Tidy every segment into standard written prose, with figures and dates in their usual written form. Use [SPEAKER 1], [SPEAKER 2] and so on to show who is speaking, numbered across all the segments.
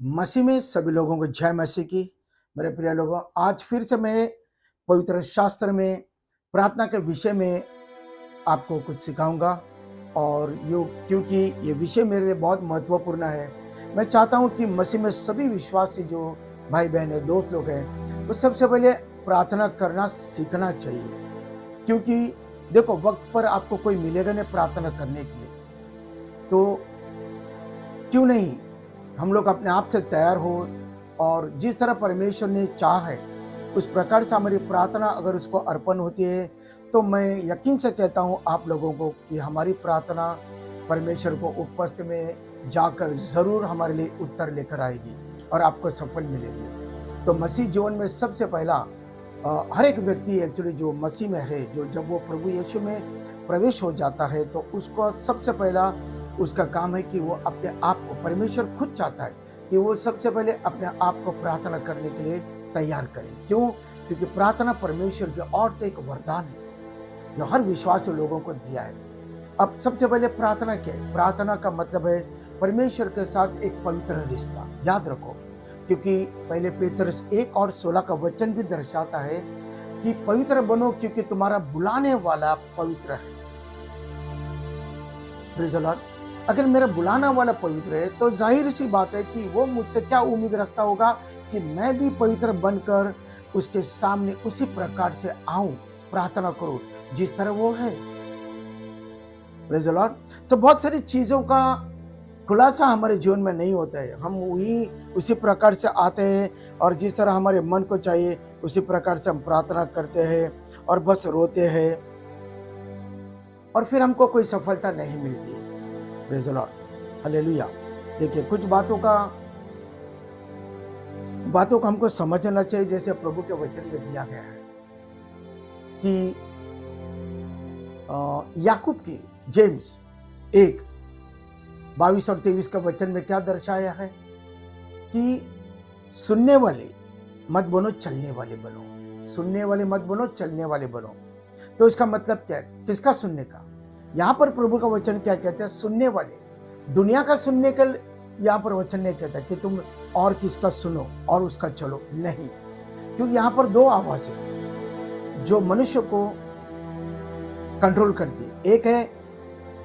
[SPEAKER 1] मसीह में सभी लोगों को जय मसीह की। मेरे प्रिय लोगों, आज फिर से मैं पवित्र शास्त्र में प्रार्थना के विषय में आपको कुछ सिखाऊंगा। और यो क्योंकि ये विषय मेरे लिए बहुत महत्वपूर्ण है, मैं चाहता हूं कि मसीह में सभी विश्वासी जो भाई बहन है, दोस्त लोग हैं, वो सबसे पहले प्रार्थना करना सीखना चाहिए। क्योंकि देखो, वक्त पर आपको कोई मिलेगा नहीं प्रार्थना करने के लिए, तो क्यों नहीं हम लोग अपने आप से तैयार हो और जिस तरह परमेश्वर ने चाह है उस प्रकार से हमारी प्रार्थना अगर उसको अर्पण होती है, तो मैं यकीन से कहता हूं आप लोगों को कि हमारी प्रार्थना परमेश्वर को उपस्थित में जाकर जरूर हमारे लिए उत्तर लेकर आएगी और आपको सफल मिलेगी। तो मसीह जीवन में सबसे पहला हर एक व्यक्ति एक्चुअली जो मसीह में है, जो जब वो प्रभु यीशु में प्रवेश हो जाता है, तो उसको सबसे पहला उसका काम है कि वो अपने आप को, परमेश्वर खुद चाहता है कि वो सबसे पहले अपने आप को प्रार्थना करने के लिए तैयार करे। क्यों? क्योंकि प्रार्थना परमेश्वर की ओर से एक वरदान है जो हर विश्वासी लोगों को दिया है। अब सबसे पहले प्रार्थना क्या है? प्रार्थना का मतलब है परमेश्वर के साथ एक पवित्र रिश्ता। याद रखो, क्योंकि पहले पेतरस 1:16 का वचन भी दर्शाता है कि पवित्र बनो क्योंकि तुम्हारा बुलाने वाला पवित्र है। Praise the Lord. अगर मेरा बुलाना वाला पवित्र है, तो जाहिर सी बात है कि वो मुझसे क्या उम्मीद रखता होगा कि मैं भी पवित्र बनकर उसके सामने उसी प्रकार से आऊं, प्रार्थना करूं जिस तरह वो है। Praise the Lord. तो बहुत सारी चीजों का खुलासा हमारे जीवन में नहीं होता है, हम वही उसी प्रकार से आते हैं और जिस तरह हमारे मन को चाहिए उसी प्रकार से हम प्रार्थना करते हैं और बस रोते हैं और फिर हमको कोई सफलता नहीं मिलती है। Praise the Lord, hallelujah. देखिए, कुछ बातों को हमको समझना चाहिए, जैसे प्रभु के वचन में दिया गया है कि याकूब की जेम्स 1:22 और 23 का वचन में क्या दर्शाया है कि सुनने वाले मत बनो, चलने वाले बनो। सुनने वाले मत बनो, चलने वाले बनो। तो इसका मतलब क्या है? किसका सुनने का? यहां पर प्रभु का वचन क्या कहते हैं? सुनने वाले। दुनिया का सुनने का यहां पर वचन नहीं कहता कि तुम और किसका सुनो और उसका चलो, नहीं। क्योंकि यहां पर दो आवाज है जो मनुष्य को कंट्रोल करती है। एक है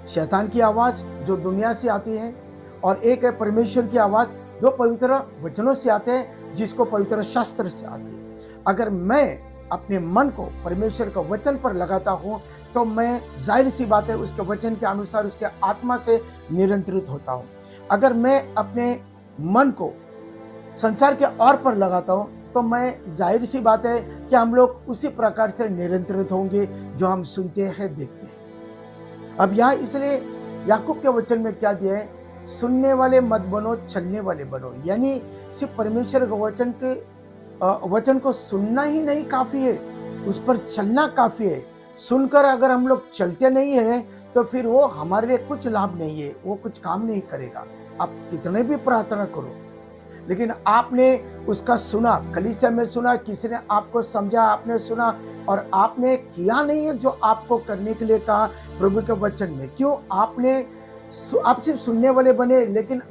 [SPEAKER 1] शैतान की आवाज जो दुनिया से आती है, और एक है परमेश्वर की आवाज जो पवित्र वचनों से आते हैं, जिसको पवित्र शास्त्र से आती है। अगर मैं अपने मन को परमेश्वर के वचन पर लगाता हूं, तो मैं जाहिर सी बात है उसके वचन के अनुसार उसके आत्मा से नियंत्रित होता हूं। अगर मैं अपने मन को संसार के और पर लगाता हूं, तो मैं जाहिर सी बात है कि हम लोग उसी प्रकार से नियंत्रित होंगे जो हम सुनते हैं, देखते हैं। अब यहाँ इसलिए याकूब के वचन में क्या दिया है? सुनने वाले मत बनो, चलने वाले बनो। यानी सिर्फ परमेश्वर के वचन को सुनना ही नहीं काफी है, उस पर चलना काफी है। सुनकर अगर हम लोग चलते नहीं है, तो फिर वो हमारे लिए कुछ लाभ नहीं है, वो कुछ काम नहीं करेगा। आप कितने भी प्रार्थना करो, लेकिन आपने उसका सुना, कलीसिया में सुना, किसी ने आपको समझा, आपने सुना और आपने किया नहीं है जो आपको करने के लिए कहा प्रभु के वचन में। क्यों? आप सिर्फ सुनने वाले बने, लेकिन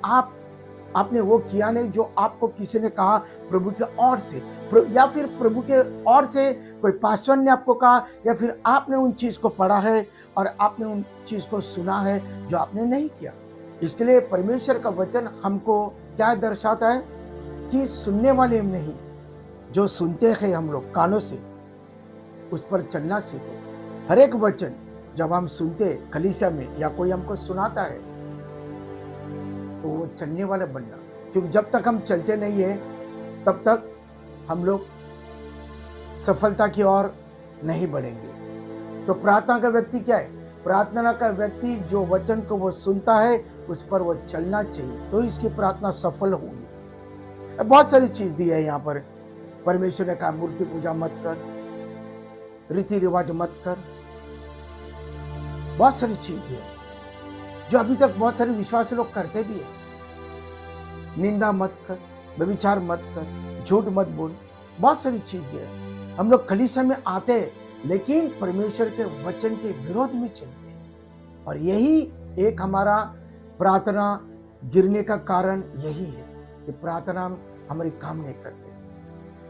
[SPEAKER 1] आपने वो किया नहीं जो आपको किसी ने कहा प्रभु के ओर से, या फिर प्रभु के ओर से कोई पासवान ने आपको कहा, या फिर आपने उन चीज को पढ़ा है और आपने उन चीज को सुना है जो आपने नहीं किया। इसके लिए परमेश्वर का वचन हमको क्या दर्शाता है कि सुनने वाले हम नहीं, जो सुनते हैं हम लोग कानों से, उस पर चलना सीखो। हर एक वचन जब हम सुनते कलीसिया में या कोई हमको सुनाता है, तो वो चलने वाला बनना। क्योंकि जब तक हम चलते नहीं है, तब तक हम लोग सफलता की ओर नहीं बढ़ेंगे। तो प्रार्थना का व्यक्ति क्या है? प्रार्थना का व्यक्ति जो वचन को वो सुनता है, उस पर वो चलना चाहिए, तो इसकी प्रार्थना सफल होगी। बहुत सारी चीज दी है यहाँ पर। परमेश्वर ने कहा मूर्ति पूजा मत कर, रीति रिवाज मत कर, बहुत सारी चीज दी है जो अभी तक बहुत सारे विश्वासी लोग करते भी है। निंदा मत कर, व्यभिचार मत कर, झूठ मत बोल, बहुत सारी चीजें है। हम लोग कलीसिया में आते हैं, लेकिन परमेश्वर के वचन के विरोध में चलते हैं, और यही एक हमारा प्रार्थना गिरने का कारण यही है। कि प्रार्थना हमारी काम नहीं करते,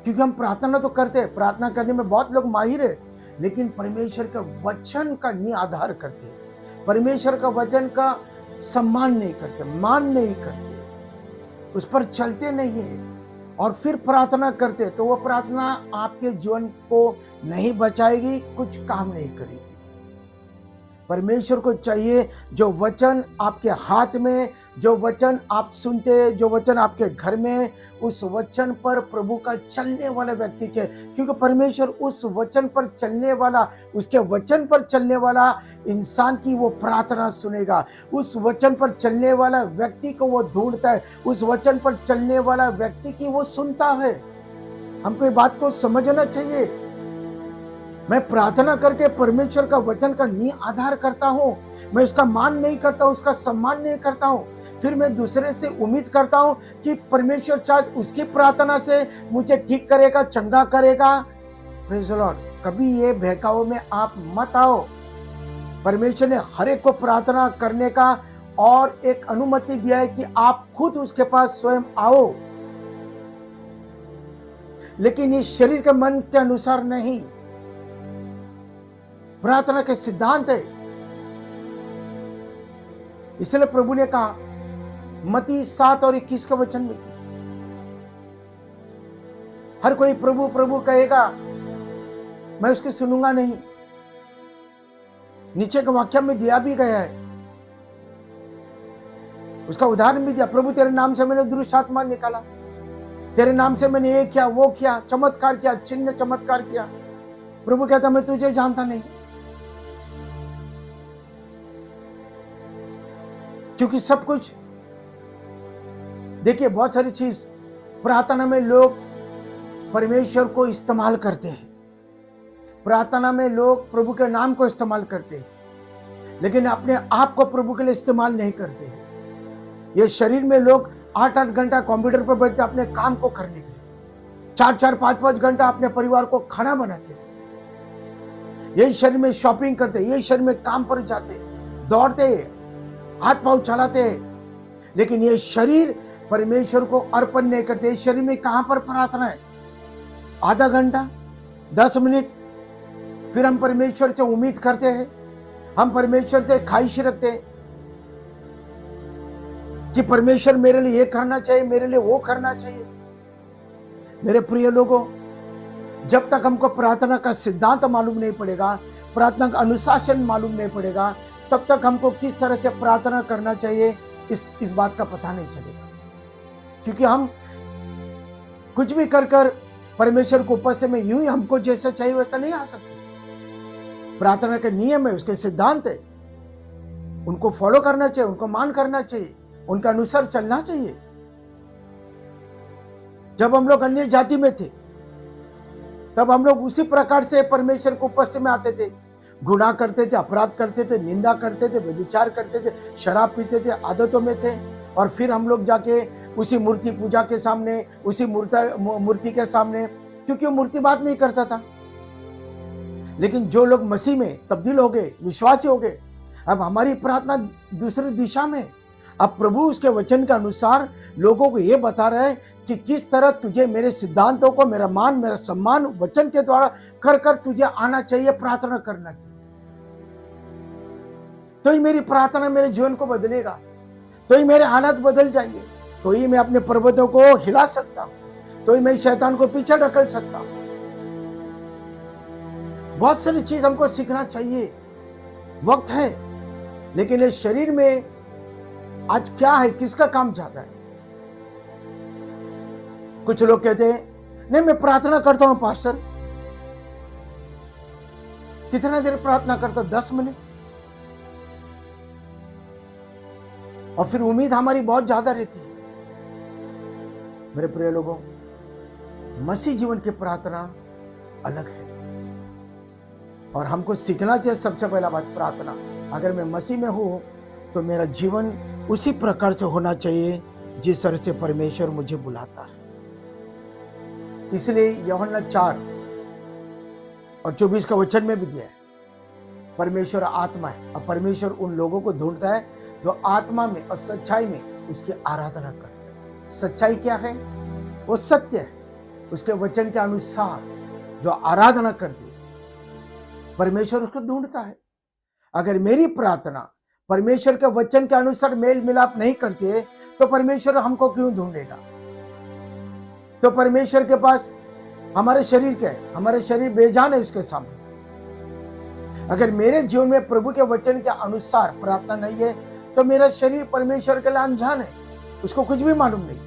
[SPEAKER 1] क्योंकि हम प्रार्थना तो करते हैं, प्रार्थना करने में बहुत लोग माहिर है, लेकिन परमेश्वर के वचन का नहीं आधार करते, परमेश्वर का वचन का सम्मान नहीं करते, मान नहीं करते, उस पर चलते नहीं है और फिर प्रार्थना करते, तो वो प्रार्थना आपके जीवन को नहीं बचाएगी, कुछ काम नहीं करेगी। परमेश्वर को चाहिए जो वचन आपके हाथ में, जो वचन आप सुनते, जो वचन आपके घर में, उस वचन पर प्रभु का चलने वाला व्यक्ति चाहिए, क्योंकि परमेश्वर उस वचन पर चलने वाला, उसके वचन पर चलने वाला इंसान की वो प्रार्थना सुनेगा, उस वचन पर चलने वाला व्यक्ति को वो ढूंढता है, उस वचन पर चलने वाला व्यक्ति की वो सुनता है। हमको ये बात को समझना चाहिए। मैं प्रार्थना करके परमेश्वर का वचन का नहीं आधार करता हूं, मैं उसका मान नहीं करता हूं, उसका सम्मान नहीं करता हूं, फिर मैं दूसरे से उम्मीद करता हूं कि परमेश्वर शायद उसकी प्रार्थना से मुझे ठीक करेगा, चंगा करेगा। Praise the Lord. कभी ये बहकावे में आप मत आओ। परमेश्वर ने हर एक को प्रार्थना करने का और एक अनुमति दिया है कि आप खुद उसके पास स्वयं आओ, लेकिन ये शरीर के मन के अनुसार नहीं। प्रार्थना के सिद्धांत है। इसलिए प्रभु ने कहा मत्ती 7 और 21 के वचन में, हर कोई प्रभु प्रभु कहेगा, मैं उसकी सुनूंगा नहीं। नीचे के वाक्य में दिया भी गया है, उसका उदाहरण भी दिया। प्रभु तेरे नाम से मैंने दुष्ट आत्मा निकाला, तेरे नाम से मैंने ये किया, वो किया, चमत्कार किया, चिन्ह चमत्कार किया। प्रभु कहता मैं तुझे जानता नहीं, क्योंकि सब कुछ देखिए, बहुत सारी चीज प्रार्थना में लोग परमेश्वर को इस्तेमाल करते हैं, प्रार्थना में लोग प्रभु के नाम को इस्तेमाल करते हैं, लेकिन अपने आप को प्रभु के लिए इस्तेमाल नहीं करते हैं। ये शरीर में लोग 8-8 घंटा कंप्यूटर पर बैठते अपने काम को करने के लिए, 4-4, 5-5 घंटा अपने परिवार को खाना बनाते हैं, यही शरीर में शॉपिंग करते, यही शरीर में काम पर जाते, दौड़ते, हाथ पांव चलाते, लेकिन ये शरीर परमेश्वर को अर्पण नहीं करते। इस शरीर में कहां पर प्रार्थना है? आधा घंटा, 10 मिनट, फिर हम परमेश्वर से उम्मीद करते हैं, हम परमेश्वर से ख्वाहिश रखते हैं कि परमेश्वर मेरे लिए ये करना चाहिए, मेरे लिए वो करना चाहिए। मेरे प्रिय लोगों, जब तक हमको प्रार्थना का सिद्धांत मालूम नहीं पड़ेगा, प्रार्थना का अनुशासन मालूम नहीं पड़ेगा, तब तक हमको किस तरह से प्रार्थना करना चाहिए इस बात का पता नहीं चलेगा। क्योंकि हम कुछ भी कर कर परमेश्वर को उपस्थिति में यूं ही हमको जैसा चाहिए वैसा नहीं आ सकते। प्रार्थना के नियम है, उसके सिद्धांत है, उनको फॉलो करना चाहिए, उनको मान करना चाहिए, उनका अनुसार चलना चाहिए। जब हम लोग अन्य जाति में थे, तब हम लोग उसी प्रकार से परमेश्वर को उपस्थिति में आते थे, गुनाह करते थे, अपराध करते थे, निंदा करते थे, व्यभिचार करते थे, शराब पीते थे, आदतों में थे, और फिर हम लोग जाके उसी मूर्ति पूजा के सामने, उसी मूर्ति के सामने, क्योंकि वो मूर्ति बात नहीं करता था। लेकिन जो लोग मसीह में तब्दील हो गए, विश्वासी हो गए, अब हमारी प्रार्थना दूसरी दिशा में। अब प्रभु उसके वचन के अनुसार लोगों को यह बता रहे हैं कि किस तरह तुझे मेरे सिद्धांतों को, मेरा मान, मेरा सम्मान वचन के द्वारा कर कर तुझे आना चाहिए, प्रार्थना करना चाहिए। तो ही मेरी प्रार्थना मेरे जीवन को बदलेगा, तो ही मेरे हालात बदल जाएंगे, तो ही मैं अपने पर्वतों को हिला सकता हूं, तो ही मैं शैतान को पीछे ढकल सकता हूं। बहुत सारी चीज हमको सीखना चाहिए, वक्त है। लेकिन इस शरीर में आज क्या है, किसका काम ज्यादा है? कुछ लोग कहते हैं नहीं मैं प्रार्थना करता हूं पास्टर। कितना देर प्रार्थना करता? 10 मिनट। और फिर उम्मीद हमारी बहुत ज्यादा रहती है। मेरे प्रिय लोगों, मसीह जीवन की प्रार्थना अलग है और हमको सीखना चाहिए। सबसे पहला बात, प्रार्थना। अगर मैं मसीह में हूं तो मेरा जीवन उसी प्रकार से होना चाहिए जिस तरह से परमेश्वर मुझे बुलाता है। इसलिए यूहन्ना 4 और 24 का वचन में भी दिया है, परमेश्वर आत्मा है और परमेश्वर उन लोगों को ढूंढता है जो आत्मा में और सच्चाई में उसकी आराधना करते हैं। सच्चाई क्या है? वो सत्य है। उसके वचन के अनुसार जो आराधना करती है, परमेश्वर उसको ढूंढता है। अगर मेरी प्रार्थना परमेश्वर के वचन के अनुसार मेल मिलाप नहीं करती है, तो परमेश्वर हमको क्यों ढूंढेगा? तो परमेश्वर के पास हमारे शरीर क्या है? हमारे शरीर बेजान है उसके सामने। अगर मेरे जीवन में प्रभु के वचन के अनुसार प्रार्थना नहीं है, तो मेरा शरीर परमेश्वर के लिए अनजान है, उसको कुछ भी मालूम नहीं।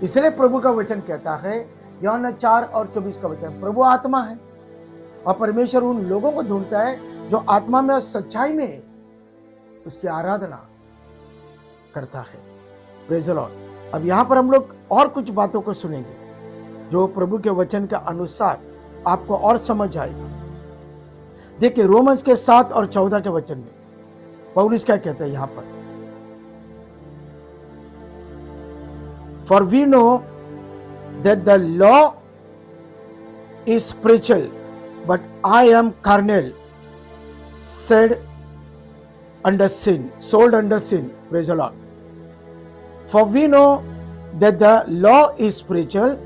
[SPEAKER 1] इसलिए प्रभु का वचन कहता है, यूहन्ना 4:24 का वचन, प्रभु आत्मा है और परमेश्वर उन लोगों को ढूंढता है जो आत्मा में और सच्चाई में उसकी आराधना करता है। Praise the Lord. अब यहां पर हम लोग और कुछ बातों को सुनेंगे जो प्रभु के वचन के अनुसार आपको और समझ आएगा। देखिए रोमन्स के 7 और 14 के वचन में पौलुस क्या कहते हैं यहां पर, for we know that the law is spiritual but I am carnal, said under sin, sold under sin. Praise the Lord. For we know that the law is spiritual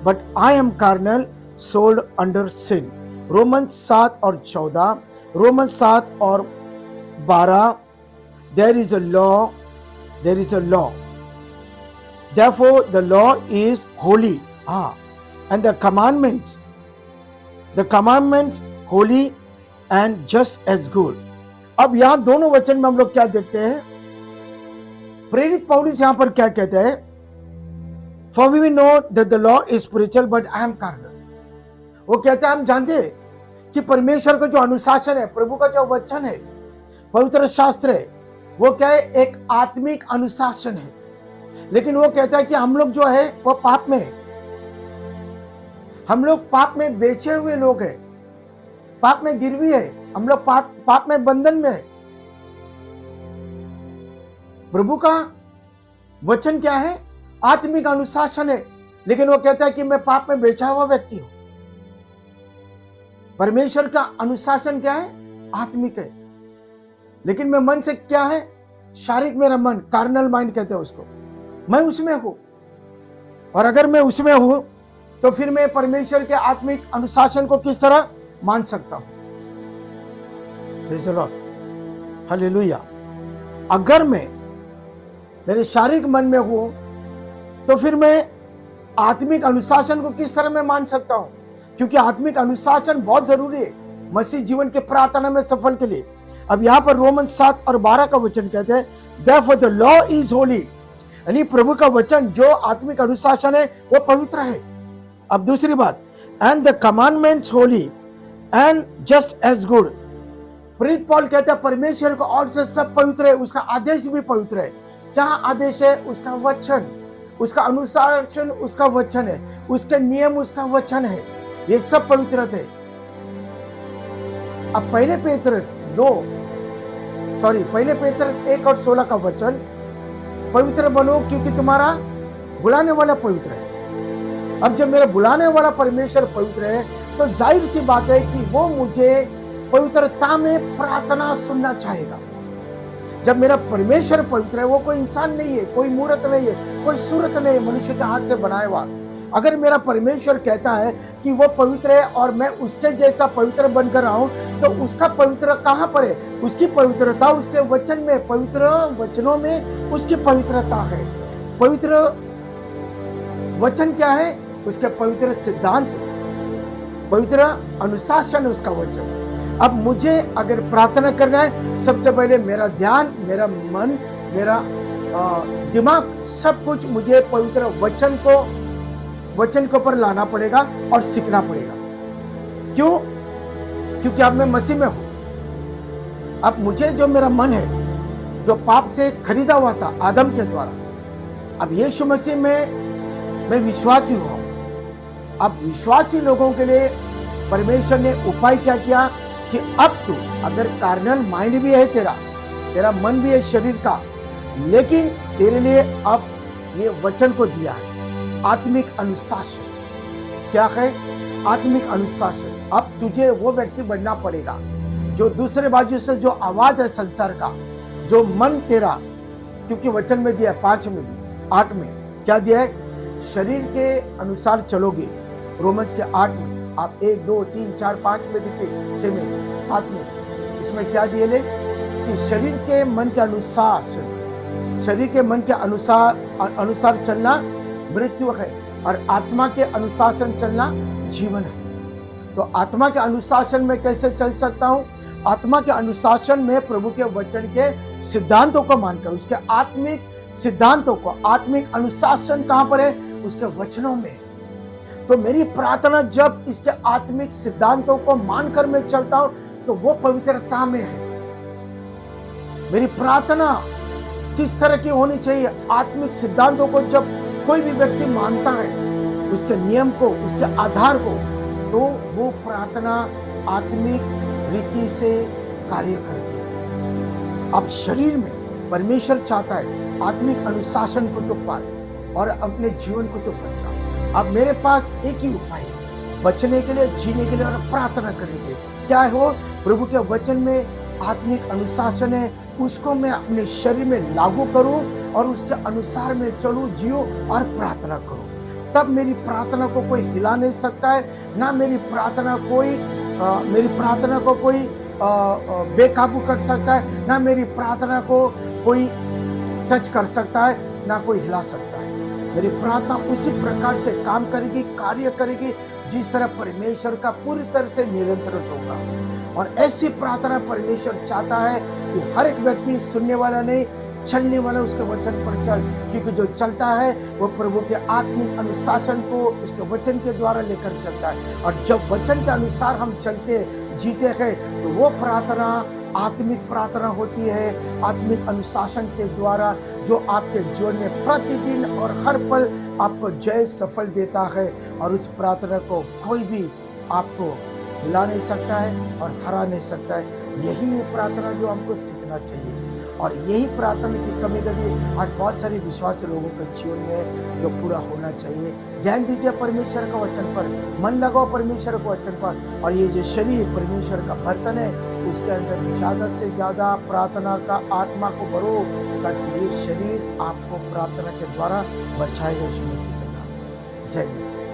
[SPEAKER 1] but I am carnal, sold under sin. Romans 7 और 14, Romans 7 और 12, there is a law, there is a law. Therefore the law is holy. And the commandments holy and just as good. अब यहां दोनों वचन में हम लोग क्या देखते हैं? प्रेरित पौलुस यहां पर क्या कहते हैं? For we know that the law is spiritual but I am carnal. वो कहते हैं हम जानते हैं कि परमेश्वर का जो अनुशासन है, प्रभु का जो वचन है, पवित्र शास्त्र है, वो क्या है? एक आत्मिक अनुशासन है। लेकिन वो कहता है कि हम लोग जो है वो पाप में है, हम लोग पाप में बेचे हुए लोग हैं, पाप में गिरवी है, हम लोग पाप में बंधन में है। प्रभु का वचन क्या है? आत्मिक अनुशासन है। लेकिन वो कहता है कि मैं पाप में बेचा हुआ व्यक्ति हूं। परमेश्वर का अनुशासन क्या है? आत्मिक है। लेकिन मैं मन से क्या है? शारीरिक, मेरा मन, कार्नल माइंड कहते हैं उसको, मैं उसमें हूं। और अगर मैं उसमें हूं तो फिर मैं परमेश्वर के आत्मिक अनुशासन को किस तरह मान सकता हूं? Praise the Lord, hallelujah. अगर मैं मेरे शारीरिक मन में हूं तो फिर मैं आत्मिक अनुशासन को किस तरह मैं मान सकता हूं? क्योंकि आत्मिक अनुशासन बहुत जरूरी है मसीह जीवन के प्रार्थना में सफल के लिए। अब यहां पर रोमन 7 और 12 का वचन कहते हैं, therefore the law is holy, यानी प्रभु का वचन जो आत्मिक अनुशासन है वो पवित्र है। अब दूसरी बात, and the commandments holy and just as good। प्रेरित पौल कहते हैं परमेश्वर का और से सब पवित्र है, उसका आदेश भी पवित्र है। क्या आदेश है? उसका वचन, उसका अनुशासन उसका वचन है, उसके नियम उसका वचन है, ये सब पवित्र थे। अब पहले पेतरस 1 और 16 का वचन, पवित्र बनो क्योंकि तुम्हारा बुलाने वाला पवित्र है। अब जब मेरा बुलाने वाला परमेश्वर पवित्र है तो जाहिर सी बात है कि वो मुझे पवित्रता में प्रार्थना सुनना चाहेगा। जब मेरा परमेश्वर पवित्र है, वो कोई इंसान नहीं है, कोई मूर्त नहीं है, कोई सूरत नहीं है मनुष्य के हाथ से बनाया हुआ। अगर मेरा परमेश्वर कहता है कि वो पवित्र है और मैं उसके जैसा पवित्र बनकर आऊं, तो उसका पवित्र कहां पर है? उसकी पवित्रता उसके वचन में, पवित्र वचनों में उसकी पवित्रता है। पवित्र वचन क्या है? उसके पवित्र सिद्धांत, पवित्र अनुशासन उसका वचन। अब मुझे अगर प्रार्थना करना है, सबसे पहले मेरा ध्यान, मेरा मन, मेरा दिमाग, सब कुछ मुझे पवित्र वचन के ऊपर लाना पड़ेगा और सीखना पड़ेगा। क्यों? क्योंकि अब मैं मसीह में हूं। अब मुझे जो मेरा मन है, जो पाप से खरीदा हुआ था आदम के द्वारा, अब यीशु मसीह में मैं विश्वासी हुआ हूं। अब विश्वासी लोगों के लिए परमेश्वर ने उपाय क्या किया कि अब तू, अगर कार्नल माइंड भी है तेरा मन भी है शरीर का, लेकिन तेरे लिए अब ये वचन को दिया है, आत्मिक अनुशासन। क्या है? आत्मिक अनुशासन। अब तुझे वो व्यक्ति बनना पड़ेगा जो दूसरे बाजू से जो आवाज है संसार का, जो मन तेरा, क्योंकि वचन में दिया 5 में भी, 8 में क्या दिया है? शरीर के अनुसार चलोगे। रोमन्स के 8 में आप 1, 2, 3, 4, 5 में देखिए, 6 में, 7 में, इसमें क्या दिए ले कि शरीर के मन के अनुसार शरीर के मन के अनुसार चलना मृत्यु है और आत्मा के अनुशासन चलना जीवन है। तो आत्मा के अनुशासन में कैसे चल सकता हूं? आत्मा के अनुशासन में प्रभु के वचन के सिद्धांतों को मानकर, उसके आत्मिक सिद्धांतों को, आत्मिक अनुशासन कहां पर है? उसके वचनों में। तो मेरी प्रार्थना जब इसके आत्मिक सिद्धांतों को मानकर मैं चलता हूं तो वो पवित्रता में है। मेरी प्रार्थना किस तरह की होनी चाहिए? आत्मिक सिद्धांतों को जब कोई भी व्यक्ति मानता है, उसके नियम को, उसके आधार को, तो वो प्रार्थना आत्मिक रीति से कार्य करती है। अब शरीर में परमेश्वर चाहता है आत्मिक अनुशासन को तो पाए और अपने जीवन को तो बचाओ। अब मेरे पास एक ही उपाय है बचने के लिए, जीने के लिए और प्रार्थना करने के लिए। क्या है वो? प्रभु के वचन में आत्मिक अनुशासन है, उसको मैं अपने शरीर में लागू करूं और उसके अनुसार मैं चलूं, जियो और प्रार्थना करूं। तब मेरी प्रार्थना को कोई हिला नहीं सकता है, ना मेरी प्रार्थना को कोई बेकाबू कर सकता है, ना मेरी प्रार्थना को कोई टच कर सकता है, ना कोई हिला सकता है। मेरी प्रार्थना उसी प्रकार से काम करेगी, कार्य करेगी जिस तरह परमेश्वर का पूरी तरह से निरंतर होगा। और ऐसी प्रार्थना परमेश्वर चाहता है कि हर एक व्यक्ति सुनने वाला नहीं, चलने वाला उसके वचन पर चल, क्योंकि जो चलता है वो प्रभु के आत्मिक अनुशासन को उसके वचन के द्वारा लेकर चलता है। और जब वचन के अनुसार हम चलते जीते हैं तो वो प्रार्थना आत्मिक प्रार्थना होती है, आत्मिक अनुशासन के द्वारा, जो आपके जीवन में प्रतिदिन और हर पल आपको जय सफल देता है। और उस प्रार्थना को कोई भी आपको हिला नहीं सकता है और हरा नहीं सकता है। यही है प्रार्थना जो हमको सीखना चाहिए। और यही प्रार्थना की कमी आज बहुत सारे विश्वासी लोगों के जीवन में जो पूरा होना चाहिए। ध्यान दीजिए परमेश्वर का वचन पर, मन लगाओ परमेश्वर के वचन पर। और ये जो शरीर परमेश्वर का बर्तन है, उसके अंदर ज्यादा से ज्यादा प्रार्थना का आत्मा को भरो, ताकि ये शरीर आपको प्रार्थना के द्वारा बचाएगा। यीशु मसीह के नाम। जय मसीह।